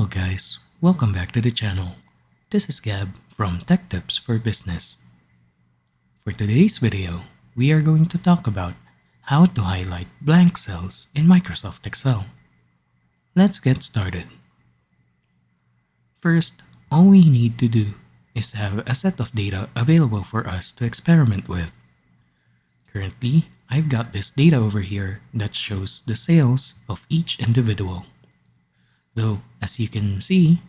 guys, welcome back to the channel. This is Gab from Tech Tips for Business. For today's video, we are going to talk about how to highlight blank cells in Microsoft Excel. Let's get started. First, all we need to do is have a set of data available for us to experiment with. Currently, I've got this data over here that shows the sales of each individual. Though, as you can see,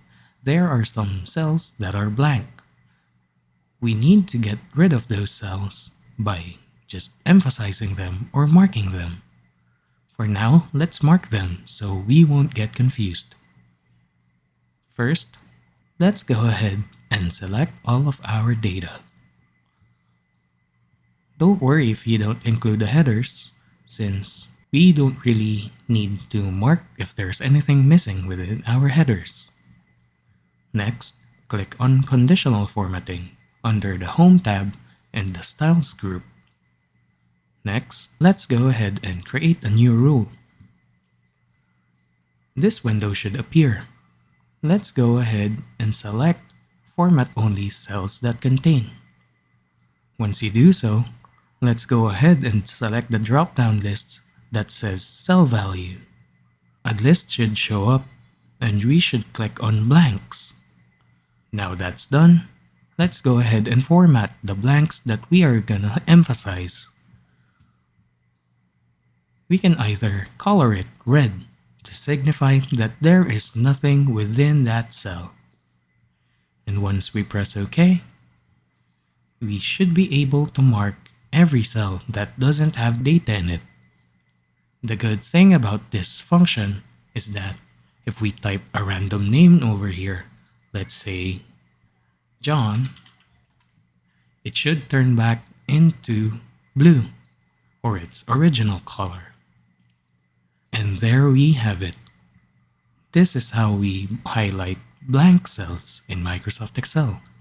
there are some cells that are blank. We need to get rid of those cells by just emphasizing them or marking them. For now, let's mark them so we won't get confused. First, let's go ahead and select all of our data. Don't worry if you don't include the headers, since we don't really need to mark if there's anything missing within our headers. Next, click on Conditional Formatting under the Home tab and the Styles group. Next, let's go ahead and create a new rule. This window should appear. Let's go ahead and select Format Only Cells that contain. Once you do so, let's go ahead and select the drop-down list that says Cell Value. A list should show up, and we should click on Blanks. Now that's done, let's go ahead and format the blanks that we are gonna emphasize. We can either color it red to signify that there is nothing within that cell. And once we press OK, we should be able to mark every cell that doesn't have data in it. The good thing about this function is that if we type a random name over here, let's say John, it should turn back into blue, or its original color. And there we have it. This is how we highlight blank cells in Microsoft Excel.